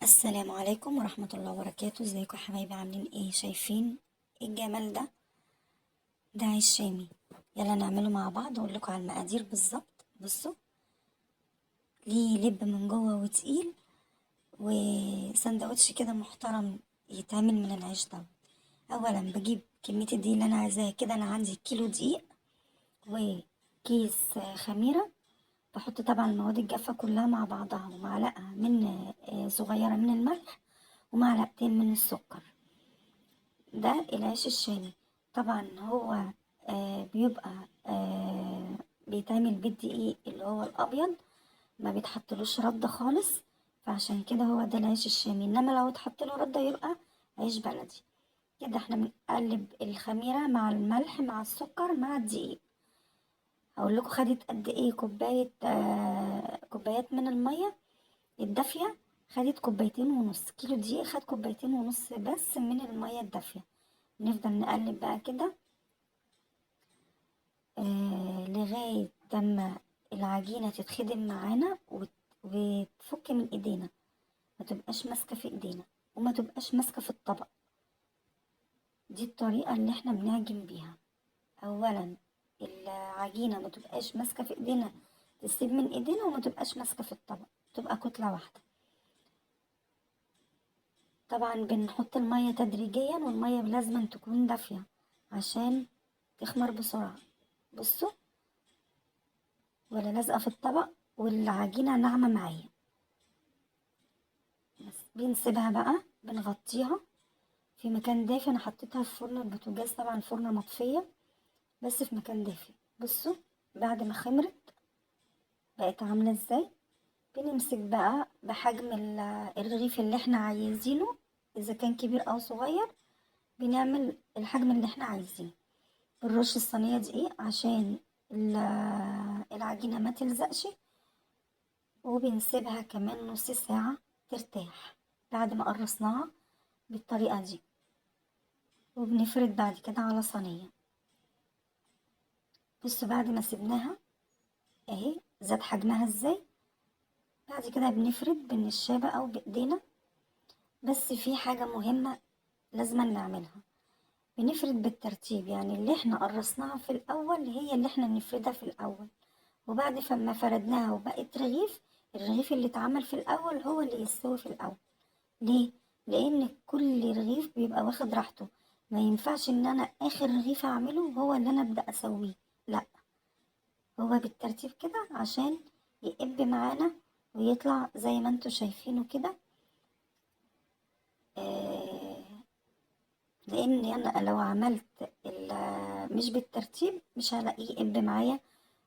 السلام عليكم ورحمة الله وبركاته. ازيكم يا حبايبي؟ عاملين ايه؟ شايفين ايه الجمال ده عيش شامي. يلا نعمله مع بعض واقول لكم على المقادير بالظبط. بصوا، ليه لب من جوه وتقيل، وسندوتش كده محترم يتعمل من العيش ده. اولا بجيب كمية الدقيق اللي انا عايزاها. كده انا عندي كيلو دقيق وكيس خميرة. بحط طبعا المواد الجافة كلها مع بعضها، ومعلقة من صغيرة من الملح، ومعلقتين من السكر. ده العيش الشامي. طبعا هو بيبقى بيتعمل بالدقيق اللي هو الابيض، ما بيتحطلوش رده خالص، فعشان كده هو ده العيش الشامي. انما لو اتحط له رده يبقى عيش بلدي. كده احنا بنقلب الخميره مع الملح مع السكر مع الدقيق. هقول لكم خدت قد ايه. كوبايات من الميه الدافيه. خدت كوبايتين ونص. كيلو دقيق خد كوبايتين ونص بس من الميه الدافيه. نفضل نقلب بقى كده لغاية لما العجينة تتخدم معانا وتفك من ايدينا، ما تبقاش ماسكة في ايدينا وما تبقاش ماسكة في الطبق. دي الطريقة اللي احنا بنعجن بيها. اولا العجينة ما تبقاش ماسكة في ايدينا، تسيب من ايدينا، وما تبقاش ماسكة في الطبق، تبقى كتلة واحدة. طبعا بنحط المية تدريجيا، والمية لازم تكون دافية عشان تخمر بسرعة. بصوا، ولا لازقة في الطبق، والعجينة ناعمة معايا. بس بنسيبها بقى، بنغطيها في مكان دافي. انا حطيتها في فرن البوتاجاز، طبعا فرن مطفية، بس في مكان دافي. بصوا بعد ما خمرت بقت عاملة ازاي. بنمسك بقى بحجم الرغيف اللي احنا عايزينه، اذا كان كبير او صغير بنعمل الحجم اللي احنا عايزينه. بنرش الصينية دقيق عشان العجينة ما تلزقش، وبنسيبها كمان نص ساعة ترتاح بعد ما قرصناها بالطريقة دي. وبنفرد بعد كده على صينية. بصوا بعد ما سيبناها اهي زاد حجمها ازاي. بعد كده بنفرد بالنشابة او بايدينا. بس في حاجة مهمة لازم نعملها، بنفرد بالترتيب. يعني اللي احنا قرصناها في الاول هي اللي احنا نفردها في الاول، وبعد فما فردناها وبقت رغيف، الرغيف اللي اتعمل في الاول هو اللي يستوي في الاول. ليه؟ لان كل رغيف بيبقى واخد راحته. ما ينفعش ان انا اخر رغيف اعمله هو اللي انا ابدا اسويه، لا، هو بالترتيب كده عشان يقب معانا ويطلع زي ما انتوا شايفينه كده. آه لان انا لو عملت مش بالترتيب مش هلاقيه يقب معايا،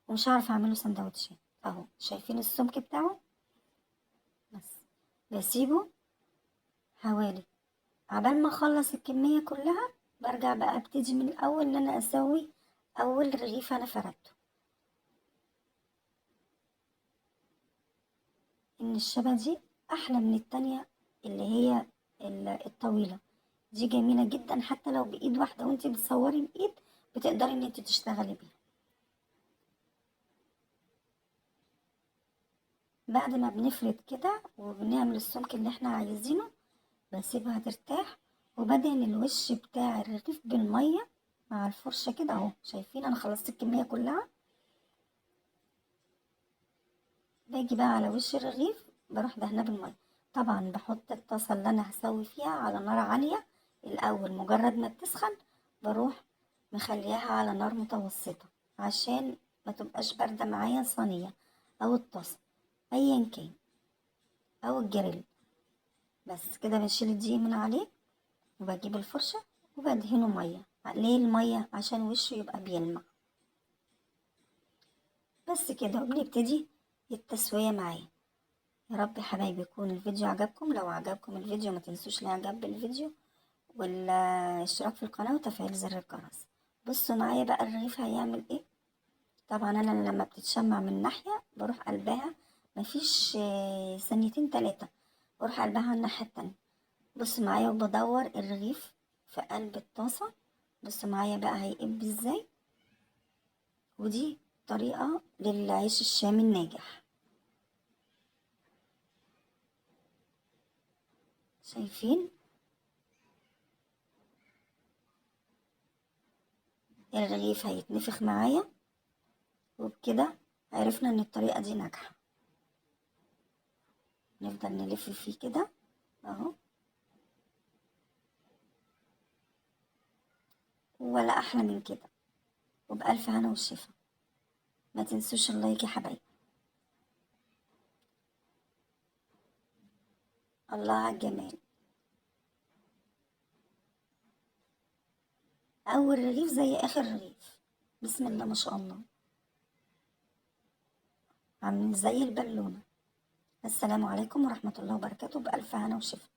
ومش هعرف اعمله سندوتشات. اهو شايفين السمك بتاعه. بس بسيبه حوالي عبال ما اخلص الكمية كلها. برجع بقى ابتدي من الاول ان انا اسوي اول رغيف انا فردته. ان الشبه دي احلى من التانية اللي هي الطويلة. دي جميلة جدا حتى لو بإيد واحدة وانتي بتصوري بإيد بتقدري ان انتي تشتغلي بيها. بعد ما بنفرد كده وبنعمل السمك اللي احنا عايزينه، بسيبها ترتاح، وبدهن الوش بتاع الرغيف بالمية مع الفرشة كده. اهو شايفين انا خلصت الكمية كلها. باجي بقى على وش الرغيف بروح دهناه بالمية. طبعا بحط الطاسة اللي انا هسوي فيها على نار عالية الاول. مجرد ما بتسخن بروح مخليها على نار متوسطة عشان ما تبقاش باردة معايا الصينية او الطاسة ايا كان، او الجريل. بس كده بشيل الدقيق من عليه، وبجيب الفرشة وبدهنه مية. ليه المية؟ عشان وشه يبقى بيلمع. بس كده وبنبتدي التسوية معاه. يا رب يا حبايبي يكون الفيديو عجبكم. لو عجبكم الفيديو ما تنسوش الاعجاب بالفيديو والاشتراك في القناة وتفعيل زر الجرس. بصوا معايا بقى الرغيف هيعمل ايه. طبعا انا لما بتتشمع من ناحية بروح قلبها، مفيش ثانيتين تلاتة بروح قلبها على الناحية التانية. بصوا معايا وبدور الرغيف في قلب الطاسة. بصوا معايا بقى هيقب ازاي. ودي طريقة للعيش الشامي الناجح. شايفين الرغيف هيتنفخ معايا، وبكده عرفنا ان الطريقة دي ناجحة. نفضل نلف فيه كده اهو، ولا احلى من كده. وبألف هنا والشفا. ما تنسوش اللايك يا حبايبي. الله على الجمال. اول رغيف زي اخر رغيف، بسم الله ما شاء الله، عاملين زي البالونة. السلام عليكم ورحمة الله وبركاته، بألف هنا وشفا.